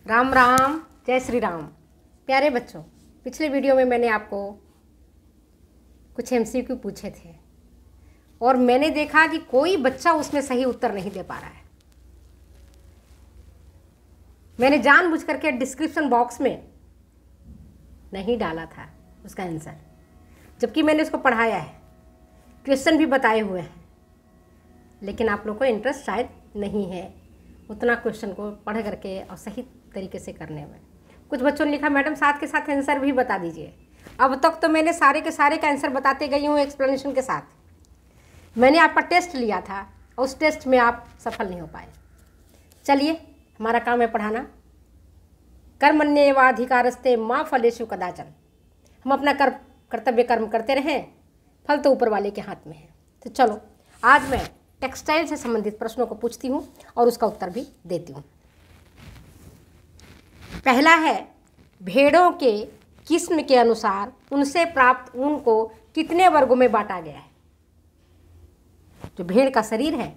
राम राम, जय श्री राम। प्यारे बच्चों, पिछले वीडियो में मैंने आपको कुछ एमसीक्यू पूछे थे और मैंने देखा कि कोई बच्चा उसमें सही उत्तर नहीं दे पा रहा है। मैंने जानबूझ करके डिस्क्रिप्शन बॉक्स में नहीं डाला था उसका आंसर, जबकि मैंने उसको पढ़ाया है, क्वेश्चन भी बताए हुए हैं, लेकिन आप लोग को इंटरेस्ट शायद नहीं है उतना क्वेश्चन को पढ़ करके और सही तरीके से करने में। कुछ बच्चों ने लिखा मैडम साथ के साथ आंसर भी बता दीजिए। अब तक तो मैंने सारे के सारे का आंसर बताते गई हूँ एक्सप्लेनेशन के साथ। मैंने आपका टेस्ट लिया था, उस टेस्ट में आप सफल नहीं हो पाए। चलिए, हमारा काम है पढ़ाना। कर्मण्येवाधिकारस्ते मा फलेषु कदाचन। हम अपना कर्तव्य कर्म करते रहें, फल तो ऊपर वाले के हाथ में है। तो चलो, आज मैं टेक्सटाइल से संबंधित प्रश्नों को पूछती हूँ और उसका उत्तर भी देती हूँ। पहला है, भेड़ों के किस्म के अनुसार उनसे प्राप्त ऊन को कितने वर्गों में बांटा गया है? जो भेड़ का शरीर है,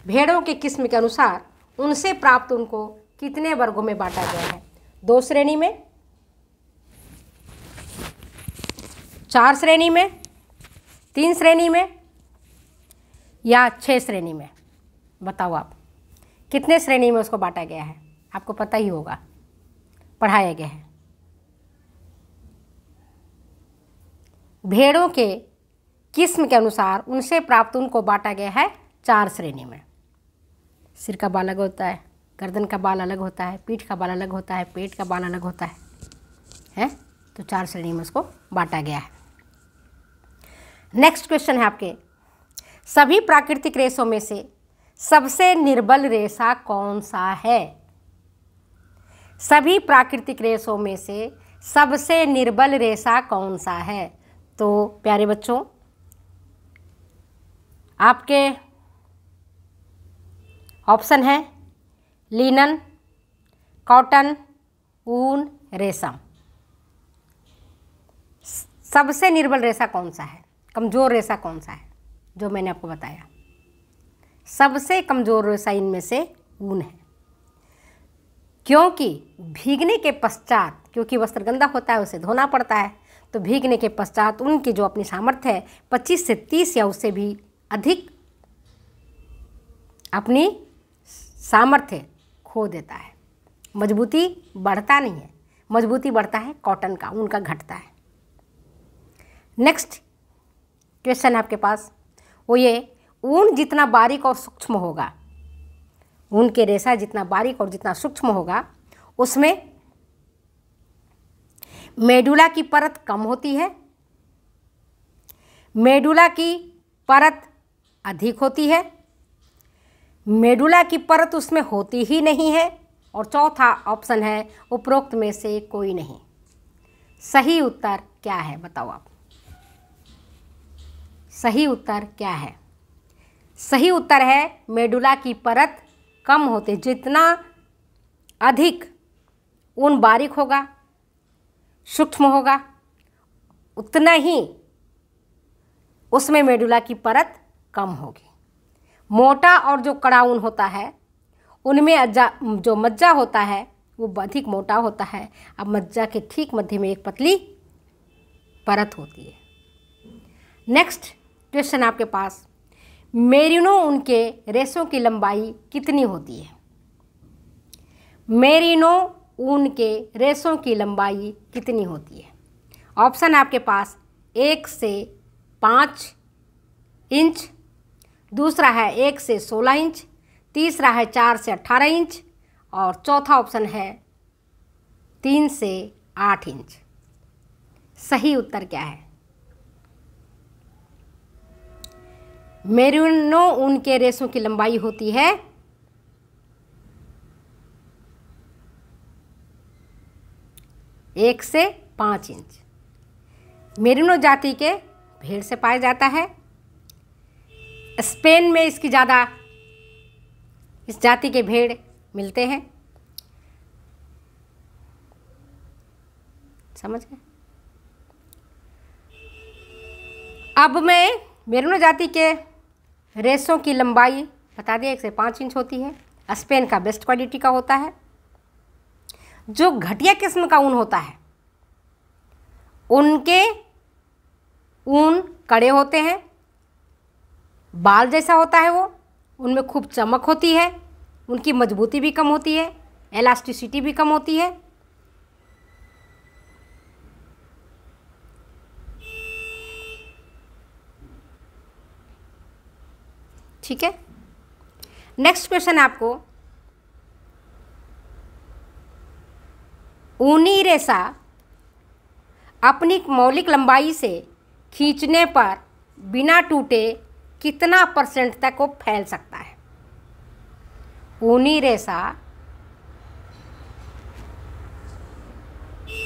भेड़ों के किस्म के अनुसार उनसे प्राप्त ऊन को कितने वर्गों में बांटा गया है? 2 श्रेणी में, 4 श्रेणी में, 3 श्रेणी में या 6 श्रेणी में? बताओ आप, कितने श्रेणी में उसको बांटा गया है? आपको पता ही होगा, पढ़ाया गया है। भेड़ों के किस्म के अनुसार उनसे प्राप्त ऊन को बांटा गया है 4 श्रेणी में। सिर का बाल अलग होता है, गर्दन का बाल अलग होता है, पीठ का बाल अलग होता है, पेट का बाल अलग होता है? तो 4 श्रेणी में उसको बांटा गया है। नेक्स्ट क्वेश्चन है आपके, सभी प्राकृतिक रेशों में से सबसे निर्बल रेशा कौन सा है? सभी प्राकृतिक रेशों में से सबसे निर्बल रेशा कौन सा है? तो प्यारे बच्चों, आपके ऑप्शन है लिनन, कॉटन, ऊन, रेशम। सबसे निर्बल रेशा कौन सा है, कमज़ोर रेशा कौन सा है? जो मैंने आपको बताया, सबसे कमज़ोर रेशा इनमें से ऊन है। क्योंकि भीगने के पश्चात, क्योंकि वस्त्र गंदा होता है, उसे धोना पड़ता है, तो भीगने के पश्चात उनकी जो अपनी सामर्थ्य है 25 से 30 या उससे भी अधिक अपनी सामर्थ्य खो देता है। मजबूती बढ़ता नहीं है, मजबूती बढ़ता है कॉटन का, ऊन का घटता है। नेक्स्ट क्वेश्चन आपके पास वो ये, ऊन जितना बारीक और सूक्ष्म होगा, ऊन के रेशा जितना बारीक और जितना सूक्ष्म होगा, उसमें मेडुला की परत कम होती है, मेडुला की परत अधिक होती है, मेडुला की परत उसमें होती ही नहीं है, और चौथा ऑप्शन है उपरोक्त में से कोई नहीं। सही उत्तर क्या है? बताओ आप, सही उत्तर क्या है? सही उत्तर है मेडुला की परत कम होते। जितना अधिक ऊन बारीक होगा, सूक्ष्म होगा, उतना ही उसमें मेडुला की परत कम होगी। मोटा और जो कड़ा ऊन होता है, उनमें जो मज्जा होता है वो अधिक मोटा होता है। अब मज्जा के ठीक मध्य में एक पतली परत होती है। नेक्स्ट क्वेश्चन आपके पास, मेरिनो ऊन के रेशों की लंबाई कितनी होती है? मेरिनो ऊन के रेशों की लंबाई कितनी होती है? ऑप्शन आपके पास 1 से 5 इंच, दूसरा है 1 से 16 इंच, तीसरा है 4 से 18 इंच और चौथा ऑप्शन है 3 से 8 इंच। सही उत्तर क्या है? मेरिनो ऊन के रेशों की लंबाई होती है 1 से 5 इंच। मेरिनो जाति के भेड़ से पाया जाता है। स्पेन में इसकी ज़्यादा, इस जाति के भेड़ मिलते हैं। समझ गए? अब मैं मेरिनो जाति के रेशों की लंबाई बता दें, 1 से 5 इंच होती है। स्पेन का बेस्ट क्वालिटी का होता है। जो घटिया किस्म का ऊन होता है उनके ऊन कड़े होते हैं, बाल जैसा होता है वो, उनमें खूब चमक होती है, उनकी मजबूती भी कम होती है, एलास्टिसिटी भी कम होती है। ठीक है, नेक्स्ट क्वेश्चन है आपको, ऊनी रेशा अपनी मौलिक लंबाई से खींचने पर बिना टूटे कितना % तक वो फैल सकता है? ऊनी रेशा